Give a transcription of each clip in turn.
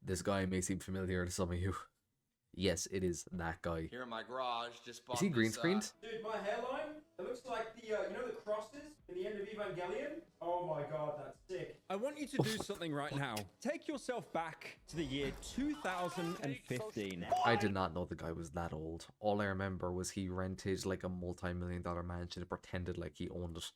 This guy may seem familiar to some of you. Yes, it is that guy. Here in my garage, just bought Is he green this, screened? Dude, my hairline, it looks like the, you know the crosses in the end of Evangelion? Oh my god, that's sick. I want you to do something right now. Take yourself back to the year 2015. I did not know the guy was that old. All I remember was he rented like a multi-million-dollar mansion and pretended like he owned it.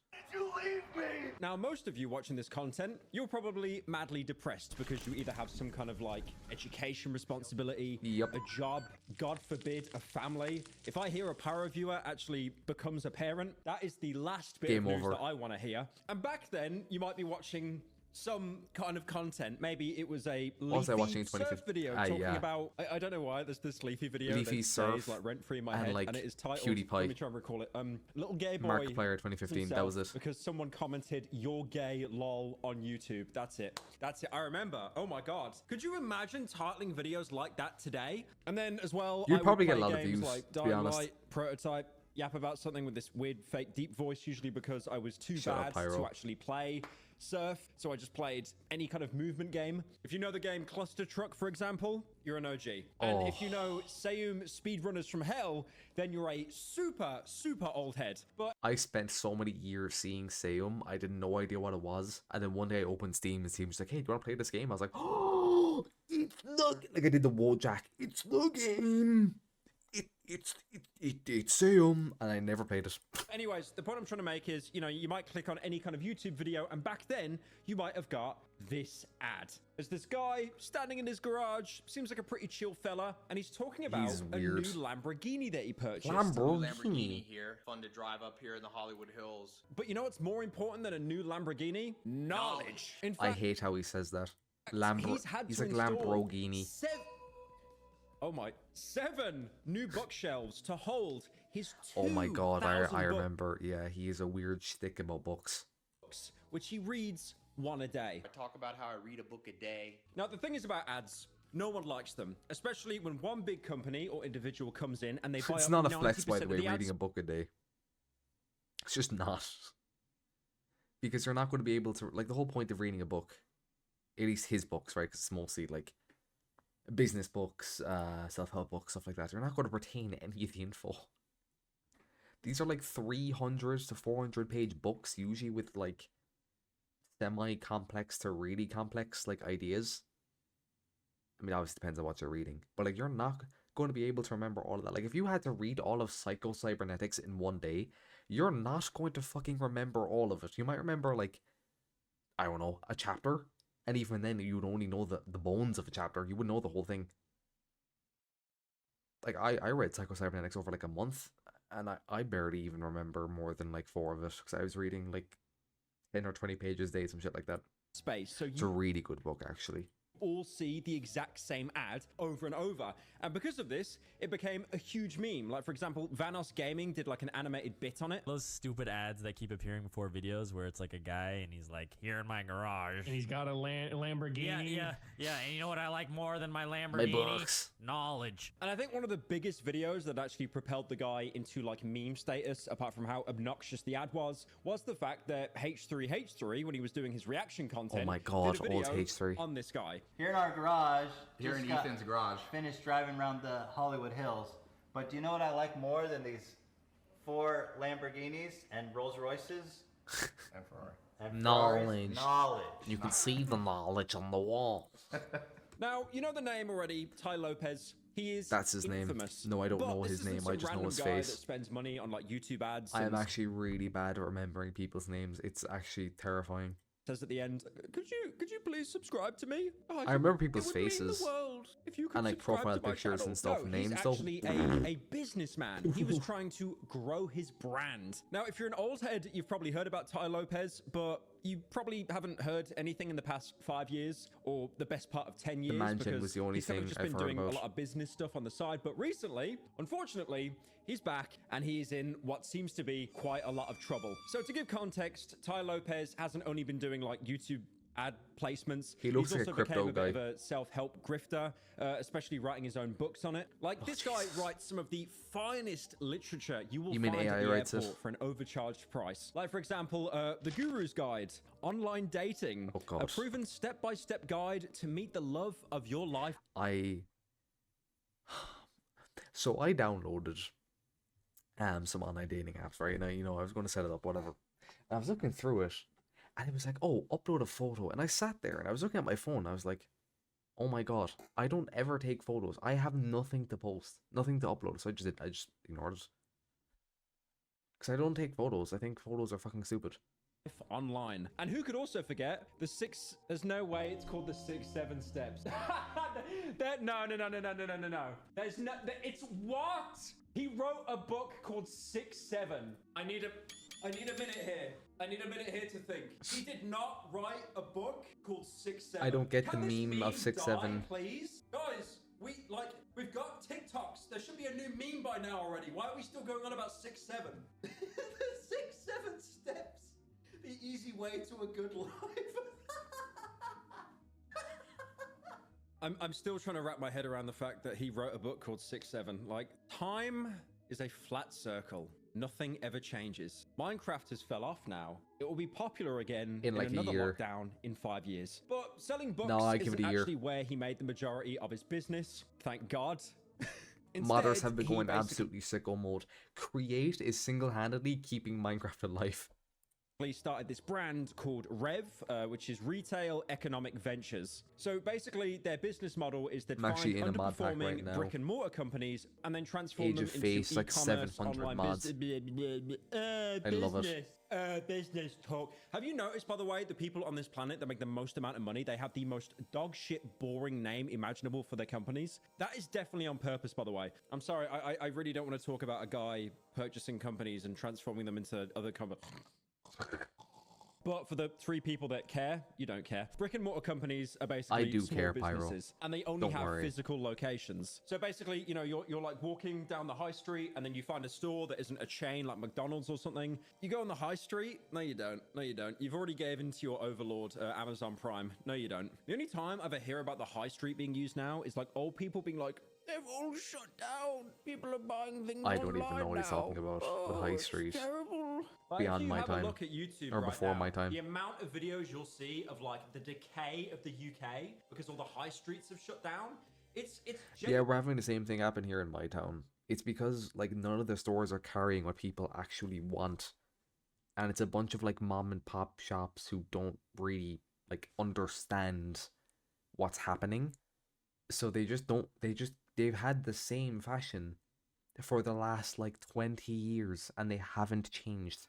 Now, most of you watching this content, you're probably madly depressed because you either have some kind of like education responsibility, Yep. a job, God forbid, a family. If I hear a Pyro viewer actually becomes a parent, that is the last bit Game of news over. that I want to hear. And back then, you might be watching some kind of content. Maybe it was a What was I Leafy watching in surf 2015? video talking Yeah. about. I don't know why there's this Leafy video. Leafy that surf stays, like rent free in my and, head, like, and it is titled. PewDiePie. Let me try and recall it. Little gay boy. Markiplier 2015, that was it. Because someone commented, "You're gay, lol," on YouTube. That's it. That's it. I remember. Oh my god. Could you imagine titling videos like that today? And then as well, You'd I would probably get a play lot of games views, like to be honest. Dying Light, Prototype, yap about something with this weird fake deep voice, usually because I was too Shut up, bad Pyro. to actually play Surf, so I just played any kind of movement game. If you know the game Cluster Truck, for example, you're an OG. And if you know Seum Speedrunners from Hell, then you're a super, super old head. But I spent so many years seeing Seum, I had no idea what it was. And then one day I opened Steam and Steam was like, hey, do you want to play this game? I was like, oh, it's the... Like I did the Wojak. It's the game. It's Seum. And I never played it. anyways, the point I'm trying to make is, you know, you might click on any kind of YouTube video, and back then, you might have got this ad. There's this guy standing in his garage, seems like a pretty chill fella, and he's talking about He's a new weird. Lamborghini that he purchased. Lamborghini here. Fun to drive up here in the Hollywood Hills. But you know what's more important than a new Lamborghini? Knowledge. In I fact, hate how he says that. he's He's like install Lamborghini. Oh my, 7 new bookshelves to hold his 2,000 Oh my god, I books, remember. Yeah, he is a weird shtick about books. which he reads one a day. I talk about how I read a book a day. Now, the thing is about ads, no one likes them, especially when one big company or individual comes in and they buy It's up not a 90% flex, by the of way, the ads. reading a book a day. It's just not. Because you're not going to be able to... Like, the whole point of reading a book, at least his books, right? Because it's mostly, like, business books, self-help books, stuff like that. You're not going to retain any of the info. These are, like, 300 to 400-page books, usually with, like, semi-complex to really complex, like, ideas. I mean, obviously depends on what you're reading. But, like, you're not going to be able to remember all of that. Like, if you had to read all of Psycho-Cybernetics in one day, you're not going to fucking remember all of it. You might remember, like, I don't know, a chapter. And even then, you would only know the bones of a chapter. You wouldn't know the whole thing. Like, I read Psycho-Cybernetics over, like, a month. And I barely even remember more than, like, 4 of it. Because I was reading, like, 10 or 20 pages a day, some shit like that. Space, so It's a you really good book, actually. all see the exact same ad over and over. And because of this, it became a huge meme. Like, for example, Vanos Gaming did like an animated bit on it. Those stupid ads that keep appearing before videos where it's like a guy and he's like, here in my garage. And he's got a Lamborghini. Yeah. And you know what I like more than my Lamborghini? books. Knowledge. And I think one of the biggest videos that actually propelled the guy into like meme status, apart from how obnoxious the ad was the fact that H3H3, when he was doing his reaction content, Oh my God, did a old video H3. on this guy. Here in our garage, Here just in got Ethan's garage. finished driving around the Hollywood Hills. But do you know what I like more than these 4 Lamborghinis and Rolls Royces? And Ferrari. And Knowledge. Ferraris? Knowledge. You can see the knowledge on the wall. Now, you know the name already, Ty Lopez. He is That's his name. infamous. No, I don't But know this his isn't name, some I just know random his guy face. that spends money on like YouTube ads. I am and actually really bad at remembering people's names. It's actually terrifying. says at the end, could you please subscribe to me? Oh, I remember it people's would mean the faces. world if you could And, like, subscribe profile to my pictures channel. and stuff, No, names, he's though. actually a businessman. He was trying to grow his brand. Now, if you're an old head, you've probably heard about Ty Lopez, but you probably haven't heard anything in the past 5 years or the best part of 10 years. mansion because was the only he's kind of thing just I've been heard doing about. a lot of business stuff on the side. But recently, unfortunately, he's back and he's in what seems to be quite a lot of trouble. So to give context, Ty Lopez hasn't only been doing like YouTube ad placements. He looks like a also crypto became a bit guy. of a self-help grifter, especially writing his own books on it. Like, this guy writes some of the finest literature you will You mean find AI at the writes it? airport for an overcharged price. Like, for example, The Guru's Guide, Online Dating, Oh, God. a proven step-by-step guide to meet the love of your life. So I downloaded some online dating apps, right? Now, you know, I was going to set it up, whatever. And I was looking through it, and it was like, oh, upload a photo. And I sat there, and I was looking at my phone, and I was like, oh my God, I don't ever take photos. I have nothing to post, nothing to upload. So I just ignored it. Because I don't take photos. I think photos are fucking stupid. Online. And who could also forget there's no way it's called the 6-7 steps. No. There's no, it's what? He wrote a book called 6-7. I need a minute here to think. He did not write a book called 6-7. I don't get Can the this meme of 6-7. die, please? Guys, we've got TikToks. There should be a new meme by now already. Why are we still going on about 6-7? The 6-7 steps. The easy way to a good life. I'm still trying to wrap my head around the fact that he wrote a book called 6-7. Like, time is a flat circle. Nothing ever changes. Minecraft has fell off now. It will be popular again in like a another year. lockdown in 5 years. But selling books No, I give isn't it a year. actually where he made the majority of his business. Thank God. Modders Instead, have been he going basically absolutely sicko mode. Create is single-handedly keeping Minecraft alive. started this brand called Rev, which is Retail Economic Ventures. So basically, their business model is that I'm actually find in a mod pack underperforming right now. brick and mortar companies and then transform Age them of into Face, like e-commerce, 700 online mods. I love it. Business talk. Have you noticed, by the way, the people on this planet that make the most amount of money, they have the most dog shit boring name imaginable for their companies? That is definitely on purpose, by the way. I'm sorry, I really don't want to talk about a guy purchasing companies and transforming them into other companies. But for the 3 people that care, you don't care. Brick and mortar companies are basically I do small care, Pyro. businesses, and they only Don't have worry. physical locations. So basically, you know, you're like walking down the high street, and then you find a store that isn't a chain like McDonald's or something. You go on the high street. No, you don't. No, you don't. You've already gave in to your overlord, Amazon Prime. No, you don't. The only time I ever hear about the high street being used now is like old people being like, they've all shut down. People are buying things I don't even know what he's now. talking about with High It's Street. terrible. Like, Beyond if you my have time. a look at YouTube Or right before now, my time. the amount of videos you'll see of like the decay of the UK because all the high streets have shut down. It's Yeah, we're having the same thing happen here in my town. It's because like none of the stores are carrying what people actually want. And it's a bunch of like mom and pop shops who don't really like understand what's happening. So they've had the same fashion for the last like 20 years and they haven't changed.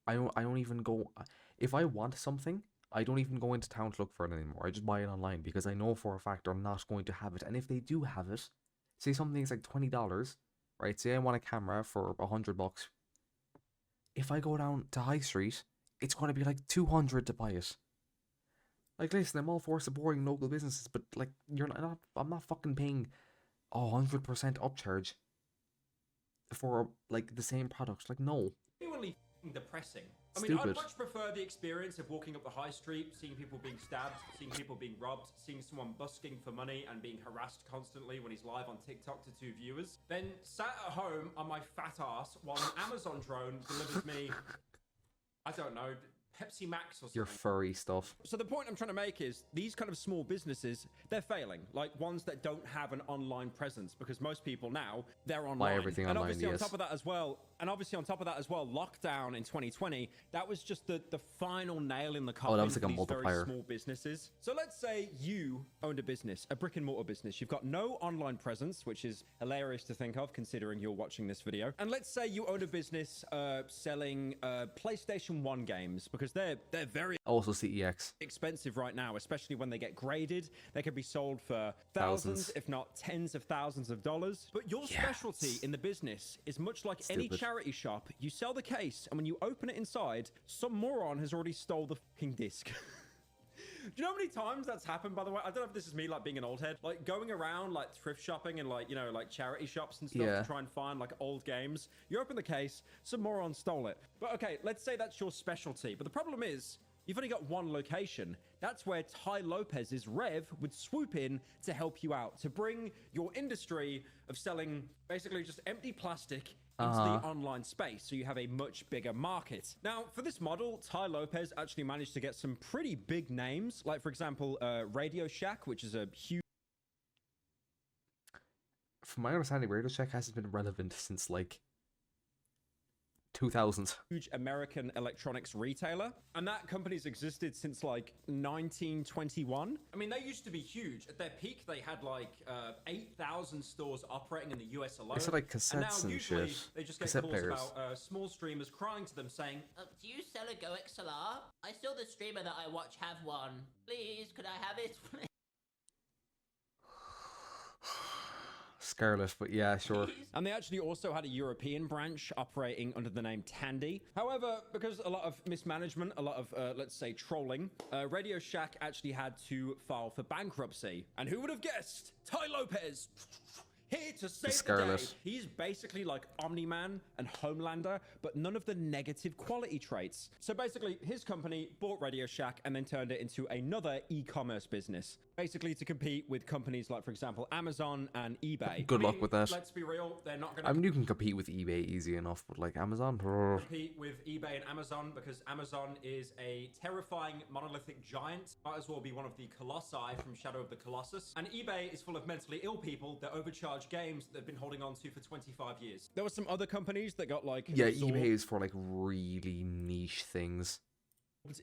I don't even go, if I want something, I don't even go into town to look for it anymore. I just buy it online because I know for a fact they're not going to have it. And if they do have it, say something's like $20, right? Say I want a camera for $100. If I go down to High Street, it's going to be like $200 to buy it. Like, listen, I'm all for supporting local businesses, but like, I'm not fucking paying 100% upcharge for like the same product. Like, no. genuinely depressing. I mean, I'd Stupid. much prefer the experience of walking up the high street, seeing people being stabbed, seeing people being robbed, seeing someone busking for money and being harassed constantly when he's live on TikTok to 2 viewers, then sat at home on my fat ass while an Amazon drone delivers me, I don't know, Pepsi Max or something. Your furry stuff. So the point I'm trying to make is these kind of small businesses, they're failing. Like ones that don't have an online presence because most people now, they're online. Buy everything and online, obviously yes. on top of that as well, lockdown in 2020, that was just the final nail in the coffin that was like for a these multiplier. very small businesses. So let's say you owned a business, a brick and mortar business. You've got no online presence, which is hilarious to think of considering you're watching this video. And let's say you own a business selling PlayStation 1 games because they're very Also CEX. expensive right now, especially when they get graded. They can be sold for Thousands. thousands, if not tens of thousands of dollars. But your specialty in the business is much like any Stupid. charity shop. You sell the case, and when you open it inside, some moron has already stole the fucking disc. Do you know how many times that's happened, by the way? I don't know if this is me, like, being an old head. Like, going around, like, thrift shopping and, like, you know, like, charity shops and stuff Yeah. to try and find, like, old games. You open the case, some moron stole it. But, okay, let's say that's your specialty. But the problem is, you've only got one location. That's where Ty Lopez's Rev would swoop in to help you out, to bring your industry of selling basically just empty plastic into the online space, so you have a much bigger market. Now, for this model, Ty Lopez actually managed to get some pretty big names, like, for example, Radio Shack, which is a huge... From my understanding, Radio Shack hasn't been relevant since, like, 2000s. Huge American electronics retailer, and that company's existed since like 1921. I mean, they used to be huge. At their peak, they had like 8,000 stores operating in the US alone. They said like cassettes and usually shit. they just get Cassette calls players. about small streamers crying to them saying, Do you sell a Go XLR? I saw the streamer that I watch have one. Please, could I have it? Scarlet, but yeah, sure. and they actually also had a European branch operating under the name Tandy. However, because a lot of mismanagement, a lot of, let's say, trolling, Radio Shack actually had to file for bankruptcy. And who would have guessed? Ty Lopez! Here to save the day. He's basically like Omni-Man and Homelander, but none of the negative quality traits. So basically, his company bought Radio Shack and then turned it into another e-commerce business, basically to compete with companies like, for example, Amazon and eBay. Good luck with that. Let's be real, they're not going I mean, you can compete with eBay easy enough, but like Amazon, compete with eBay and Amazon because Amazon is a terrifying monolithic giant. Might as well be one of the colossi from Shadow of the Colossus. And eBay is full of mentally ill people that overcharge games that they've been holding on to for 25 years. There were some other companies that got like yeah, eBay is for like really niche things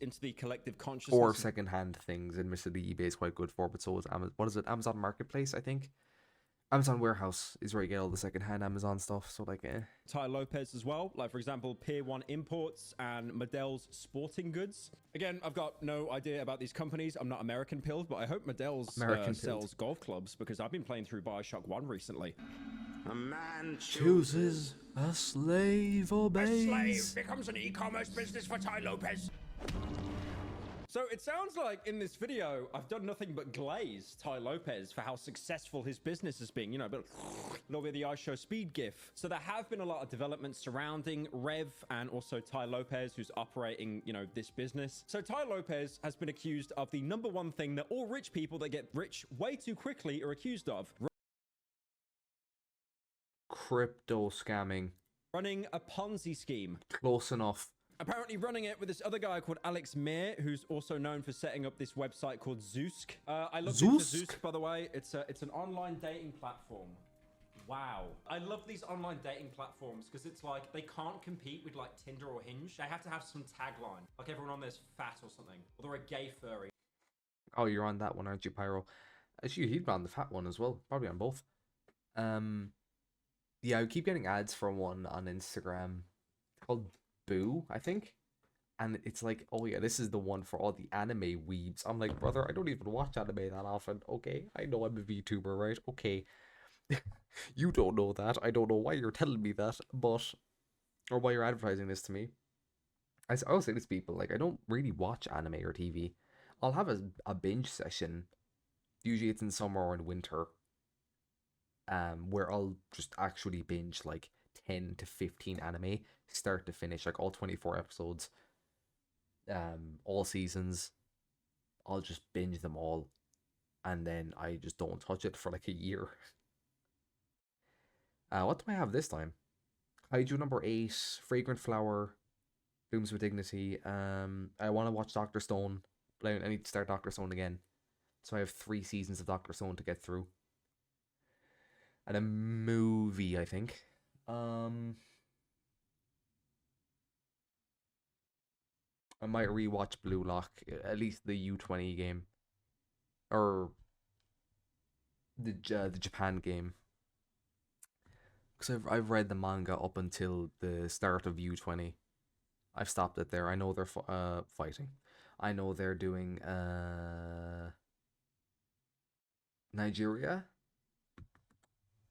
into the collective consciousness or secondhand things. Admittedly, eBay is quite good for, but so is Amazon. What is it? Amazon Marketplace, I think. Amazon Warehouse is where you get all the secondhand Amazon stuff. So like, Ty Lopez as well, like for example, Pier 1 Imports and Medell's Sporting Goods. Again, I've got no idea about these companies. I'm not American pilled, but I hope Medell's sells golf clubs because I've been playing through Bioshock 1 recently. A man chooses, a slave obeys. A slave becomes an e-commerce business for Ty Lopez. So it sounds like in this video, I've done nothing but glaze Ty Lopez for how successful his business has been, you know, but a little bit of the I Show Speed gif. So there have been a lot of developments surrounding Rev and also Ty Lopez, who's operating, you know, this business. So Ty Lopez has been accused of the number one thing that all rich people that get rich way too quickly are accused of. Crypto scamming. Running a Ponzi scheme. Close enough. Apparently running it with this other guy called Alex Mir, who's also known for setting up this website called Zeusk. I looked into Zeusk, by the way. It's an online dating platform. Wow. I love these online dating platforms because it's like they can't compete with like Tinder or Hinge. They have to have some tagline. Like everyone on there's fat or something. Or they're a gay furry. Oh, you're on that one, aren't you, Pyro? Actually, he'd be on the fat one as well. Probably on both. Yeah, I keep getting ads from one on Instagram called Boo, I think. And it's like, oh yeah, this is the one for all the anime weebs. I'm like, brother, I don't even watch anime that often. Okay, I know I'm a VTuber, right? Okay. You don't know that. I don't know why you're telling me that, but... Or why you're advertising this to me. I always say this to people, like, I don't really watch anime or TV. I'll have a binge session. Usually it's in summer or in winter. Where I'll just actually binge, like, 10 to 15 anime, start to finish, like all 24 episodes, all seasons. I'll just binge them all, and then I just don't touch it for like a year. What do I have this time? Kaiju number 8, Fragrant Flower, Blooms with Dignity. I want to watch Dr. Stone, but I need to start Dr. Stone again. So I have 3 seasons of Dr. Stone to get through. And a movie, I think. I might rewatch Blue Lock, at least the U20 game, or the Japan game, because I've read the manga up until the start of U20. I've stopped it there. I know they're fighting. I know they're doing Nigeria.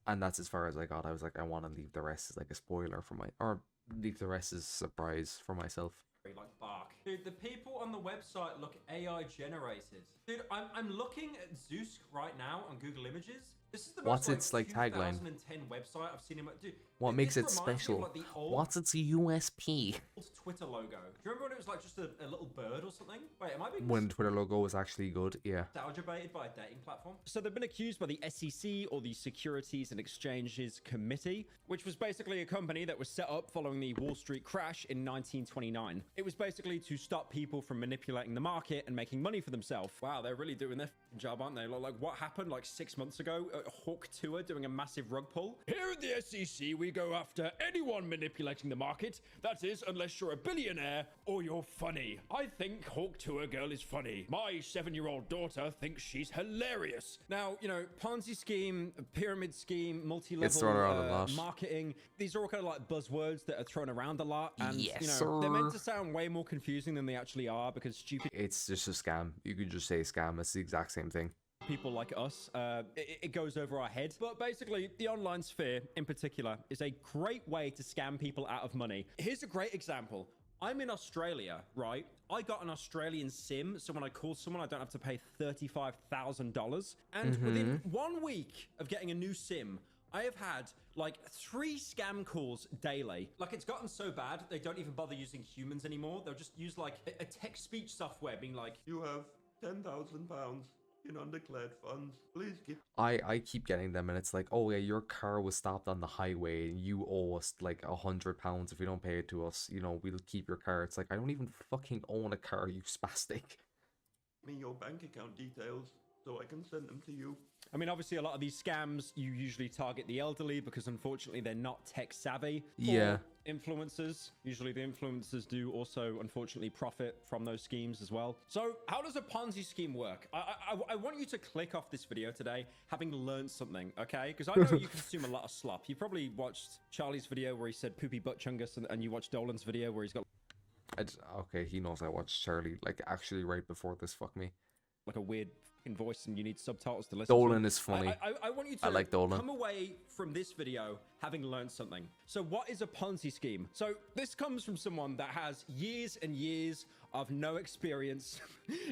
And that's as far as I got. I was like, I want to leave the rest as like a spoiler for my, or leave the rest as a surprise for myself. Like bar fuck? Dude, the people on the website look AI generated. Dude, I'm looking at Zeus right now on Google Images. This is the What's most, its, like, tagline? 2010 website I've seen him. Dude, What this makes it reminds me of, special? like, the old What's its USP? Twitter logo. Do you remember when it was like just a little bird or something? Wait, am I being When Twitter logo was actually good, yeah. nostalgia baited by a dating platform? So they've been accused by the SEC, or the Securities and Exchanges Committee, which was basically a company that was set up following the Wall Street crash in 1929. It was basically to stop people from manipulating the market and making money for themselves. Wow, they're really doing their job, aren't they? Like what happened like 6 months ago at Hawk Tour doing a massive rug pull? Here at the SEC, we go after anyone manipulating the market. That is, unless you're a billionaire or you're funny. I think Hawk Tour girl is funny. My 7-year-old daughter thinks she's hilarious. Now, you know, Ponzi scheme, pyramid scheme, It's multi-level thrown around a lot. marketing. These are all kind of like buzzwords that are thrown around a lot. And, Yes, you know, they're meant sir. to sound way more confusing than they actually are, because stupid It's just a scam. You could just say scam. It's the exact same thing. people like us, it goes over our head. But basically, the online sphere in particular is a great way to scam people out of money. Here's a great example. I'm in Australia, right? I got an Australian SIM, so when I call someone, I don't have to pay $35,000. And within 1 week of getting a new SIM, I have had like 3 scam calls daily. Like, it's gotten so bad, they don't even bother using humans anymore. They'll just use like a text-speech software being like, You have £10,000 in undeclared funds. Please give. I keep getting them, and it's like, oh yeah, your car was stopped on the highway, and you owe us like £100 if you don't pay it to us. You know, we'll keep your car. It's like, I don't even fucking own a car, you spastic. Me your bank account details so I can send them to you. I mean, obviously, a lot of these scams, you usually target the elderly because, unfortunately, they're not tech savvy. Yeah. Or influencers. Usually, the influencers do also, unfortunately, profit from those schemes as well. So, how does a Ponzi scheme work? I want you to click off this video today, having learned something, okay? Because I know you consume a lot of slop. You probably watched Charlie's video where he said poopy butt chungus, and you watched Dolan's video where he's got Okay, he knows I watched Charlie, like, actually right before this, fuck me. like a weird fucking voice and you need subtitles to listen to Dolan him. is funny. I want you to I like Dolan. come away from this video having learned something. So what is a Ponzi scheme? So this comes from someone that has years and years of no experience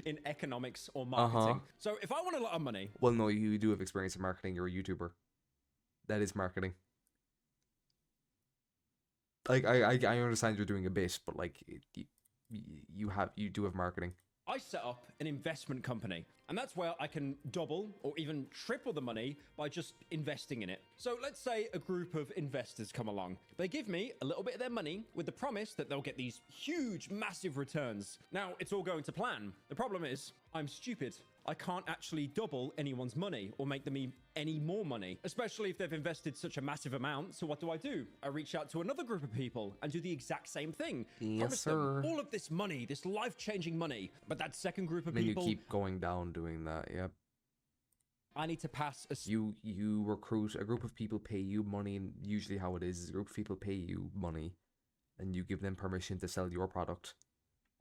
in economics or marketing. So if I want a lot of money... Well, no, you do have experience in marketing. You're a YouTuber. That is marketing. Like, I understand you're doing a bit, but like, you do have marketing. I set up an investment company, and that's where I can double or even triple the money by just investing in it. So let's say a group of investors come along. They give me a little bit of their money with the promise that they'll get these huge, massive returns. Now, it's all going to plan. The problem is, I'm stupid. I can't actually double anyone's money or make them any more money, especially if they've invested such a massive amount. So what do? I reach out to another group of people and do the exact same thing. Yes, Promise them sir. all of this money, this life-changing money. But that second group of And then you people, keep going down doing that. Yep. I need to pass a... You recruit a group of people, pay you money, and usually how it is a group of people pay you money, and you give them permission to sell your product,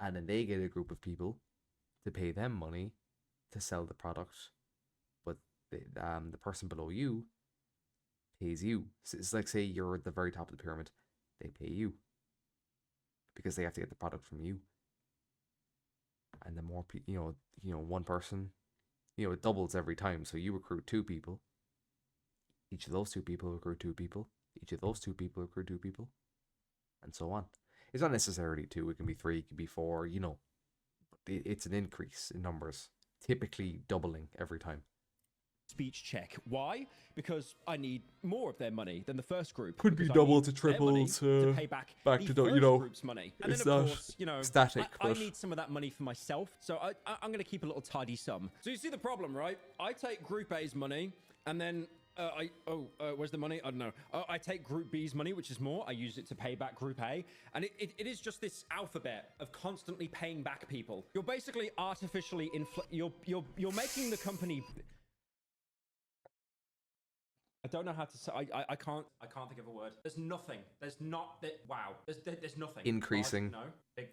and then they get a group of people to pay them money to sell the product, but the person below you pays you. So it's like, say you're at the very top of the pyramid, they pay you because they have to get the product from you. And the more you know, one person, it doubles every time. So you recruit 2 people. Each of those 2 people recruit 2 people. Each of those 2 people recruit 2 people, and so on. It's not necessarily 2. It can be 3. It can be 4. You know, it's an increase in numbers. Typically doubling every time. speech check. Why? Because I need more of their money than the first group. Could be because I double need to their triple money to pay back back the to first group's money. And it's then of not course, you know, static, I but need some of that money for myself. So I'm going to keep a little tidy sum. So you see the problem, right? I take Group A's money and then where's the money? I don't know. I take Group B's money, which is more. I use it to pay back Group A. And it is just this alphabet of constantly paying back people. You're basically artificially you're making the company... don't know how to say. I can't think of a word. There's nothing. There's not that. Wow. There's nothing. Increasing. No.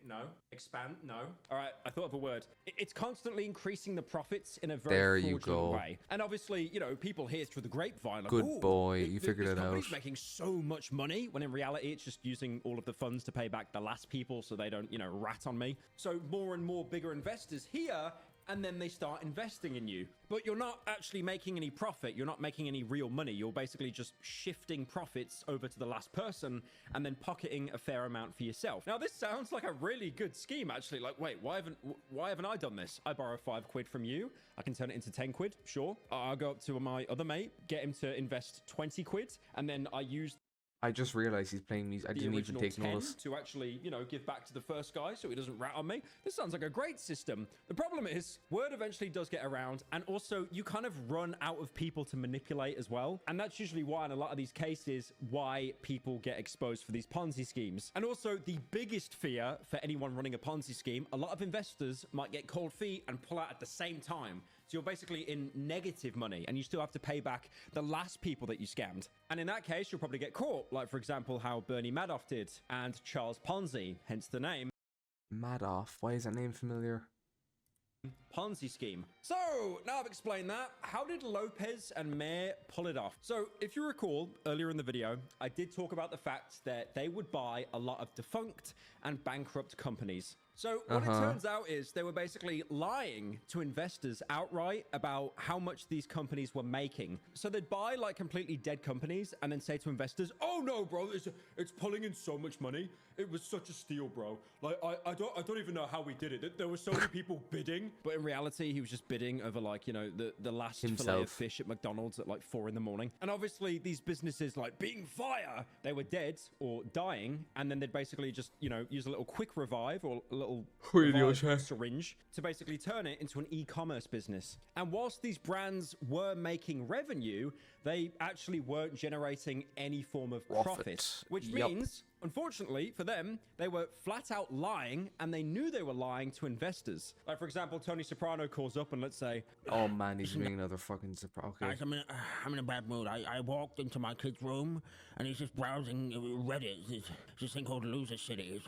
No. Expand. No. All right. I thought of a word. It's constantly increasing the profits in a very There you fraudulent go. way. And obviously, you know, people hear through the grapevine. Like, Good "Ooh, boy, you figured this it out." company's making so much money, when in reality, it's just using all of the funds to pay back the last people, so they don't, you know, rat on me. So more and more bigger investors here, and then they start investing in you. But you're not actually making any profit. You're not making any real money. You're basically just shifting profits over to the last person and then pocketing a fair amount for yourself. Now, this sounds like a really good scheme, actually. Like, wait, why haven't I done this? I borrow 5 quid from you. I can turn it into 10 quid. Sure. I'll go up to my other mate, get him to invest 20 quid, and then I use I just realized he's playing music. I the didn't even original take 10 notice. to actually, you know, give back to the first guy so he doesn't rat on me. This sounds like a great system. The problem is, word eventually does get around, and also you kind of run out of people to manipulate as well. And that's usually why, in a lot of these cases, why people get exposed for these Ponzi schemes. And also, the biggest fear for anyone running a Ponzi scheme, a lot of investors might get cold feet and pull out at the same time. So you're basically in negative money, and you still have to pay back the last people that you scammed. And in that case, you'll probably get caught, like, for example, how Bernie Madoff did, and Charles Ponzi, hence the name. Madoff. Why is that name familiar? Ponzi scheme. So, now I've explained that, how did Lopez and Mayer pull it off? So, if you recall, earlier in the video, I did talk about the fact that they would buy a lot of defunct and bankrupt companies. So, what it turns out is they were basically lying to investors outright about how much these companies were making. So, they'd buy, like, completely dead companies and then say to investors, "Oh, no, bro, it's pulling in so much money. It was such a steal, bro. Like, I don't even know how we did it. There were so many people bidding." But in reality, he was just bidding over, like, you know, the last fillet of Himself. fish at McDonald's at like 4 in the morning. And obviously, these businesses, like being fire, they were dead or dying. And then they'd basically just, you know, use a little quick revive or a little Radio revive check. syringe to basically turn it into an e-commerce business. And whilst these brands were making revenue, they actually weren't generating any form of profit, which Yep. means, unfortunately for them, they were flat out lying, and they knew they were lying to investors. Like, for example, Tony Soprano calls up and let's say, Oh man, he's doing another fucking surprise. Okay. Guys, I'm in a bad mood. I walked into my kid's room, and he's just browsing Reddit. It's this thing called Loser City.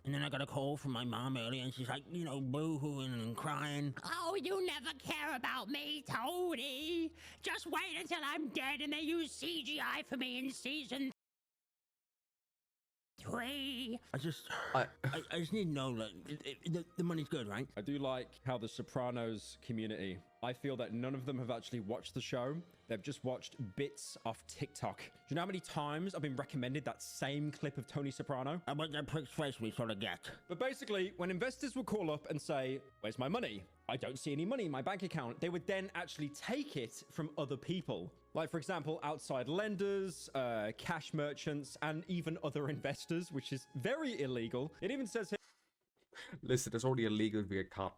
And then I got a call from my mom earlier, and she's like, you know, boo-hooing and crying. Oh, you never care about me, Tony. Just wait until I'm dead and they use CGI for me in season 3. I just need to know that the money's good, right? I do like how the Sopranos community, I feel that none of them have actually watched the show. They've just watched bits off TikTok. Do you know how many times I've been recommended that same clip of Tony Soprano? About that prick's face we sort of get. But basically, when investors would call up and say, "Where's my money? I don't see any money in my bank account," they would then actually take it from other people. Like, for example, outside lenders, cash merchants, and even other investors, which is very illegal. It even says here, Listen, it's already illegal to be a cop.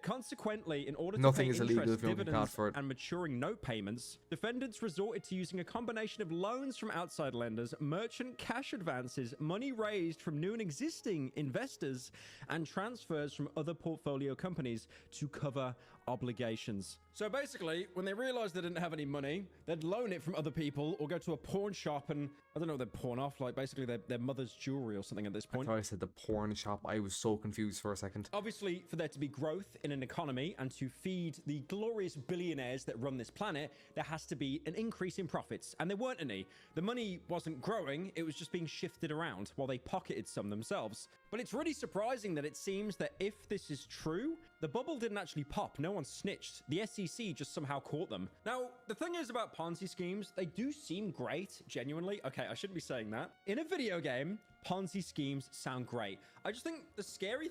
consequently, in order to Nothing pay is illegal interest, if you don't get caught dividends, for it. and maturing note payments, defendants resorted to using a combination of loans from outside lenders, merchant cash advances, money raised from new and existing investors, and transfers from other portfolio companies to cover obligations. So basically, when they realized they didn't have any money, they'd loan it from other people or go to a pawn shop and, I don't know, they'd pawn off, like basically their mother's jewelry or something at this I point. thought I said the porn shop. I was so confused for a second. Obviously, for there to be growth in an economy and to feed the glorious billionaires that run this planet, there has to be an increase in profits, and there weren't any. The money wasn't growing, it was just being shifted around while they pocketed some themselves. But it's really surprising that it seems that if this is true, the bubble didn't actually pop. No one snitched. The SEC just somehow caught them. Now, the thing is about Ponzi schemes, they do seem great, genuinely. Okay, I shouldn't be saying that. In a video game, Ponzi schemes sound great. I just think the scary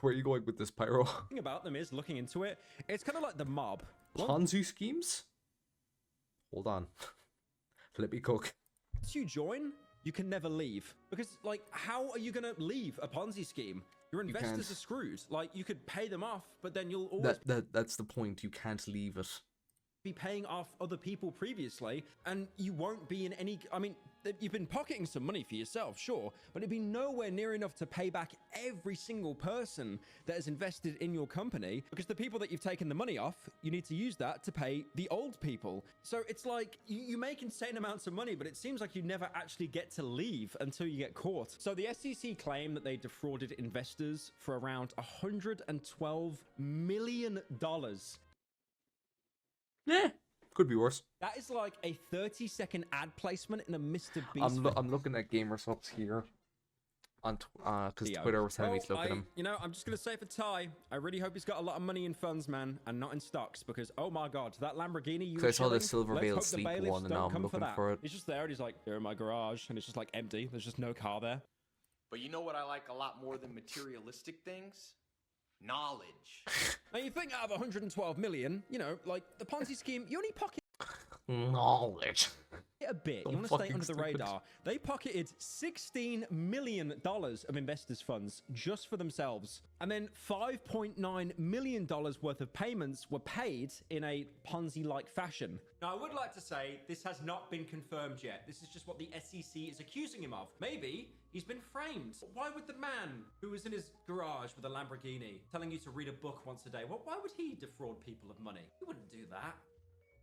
Where are you going with this, Pyro? thing about them is, looking into it, it's kind of like the mob. Ponzi schemes? Hold on. Let me cook. Once you join, you can never leave. Because, like, how are you going to leave a Ponzi scheme? Your investors can't. are screwed. Like, you could pay them off, but then you'll always That's the point. You can't leave it. be paying off other people previously, and you won't be in any... I mean, you've been pocketing some money for yourself, sure, but it'd be nowhere near enough to pay back every single person that has invested in your company, because the people that you've taken the money off, you need to use that to pay the old people. So it's like you make insane amounts of money, but it seems like you never actually get to leave until you get caught. So the SEC claim that they defrauded investors for around $112 million. Yeah, could be worse. That is like a 30-second ad placement in a Mr. Beast. I'm looking at gamer subs here on because Twitter was telling me to look at them. You know, I'm just gonna say for Ty, I really hope he's got a lot of money in funds, man, and not in stocks, because oh my god, that Lamborghini you. I saw the Silver Veil Sleep one, and now I'm looking for it. He's just there, and he's like, here in my garage, and it's just like empty. There's just no car there. But you know what I like a lot more than materialistic things? Knowledge. Now you think out of 112 million, you know, like the Ponzi scheme, you only pocket Knowledge. a bit. So You want to stay fucking under the stupid. radar. They pocketed $16 million of investors' funds just for themselves. And then $5.9 million worth of payments were paid in a Ponzi-like fashion. Now, I would like to say this has not been confirmed yet. This is just what the SEC is accusing him of. Maybe he's been framed. Why would the man who was in his garage with a Lamborghini telling you to read a book once a day, why would he defraud people of money? He wouldn't do that.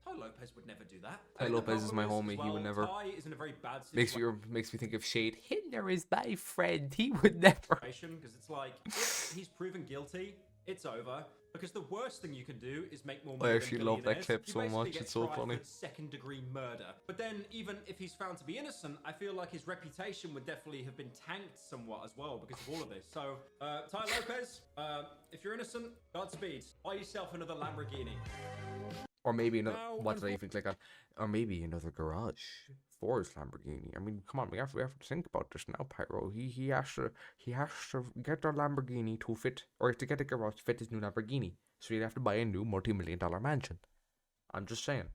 Ty Lopez would never do that. Ty Lopez is my homie. He would never. Ty is in a very bad situation. Makes me think of Shade. Hitler is my friend. He would never. Because it's like, if he's proven guilty, it's over. Because the worst thing you can do is make more money. I actually love that billionaires. clip You so basically much. get It's so tried funny. for second-degree murder. But then, even if he's found to be innocent, I feel like his reputation would definitely have been tanked somewhat as well because of all of this. So, Ty Lopez, if you're innocent, Godspeed. Buy yourself another Lamborghini. Or maybe another. No, What did I even click on? Or maybe another garage for his Lamborghini. I mean, come on, we have to think about this now, Pyro. He has to get a Lamborghini to fit, or to get a garage to fit his new Lamborghini. So he'd have to buy a new multi-million-dollar mansion. I'm just saying.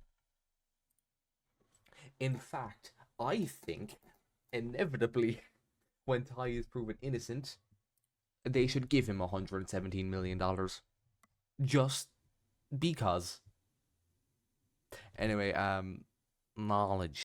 In fact, I think inevitably, when Ty is proven innocent, they should give him $117 million. Just because. Anyway, knowledge.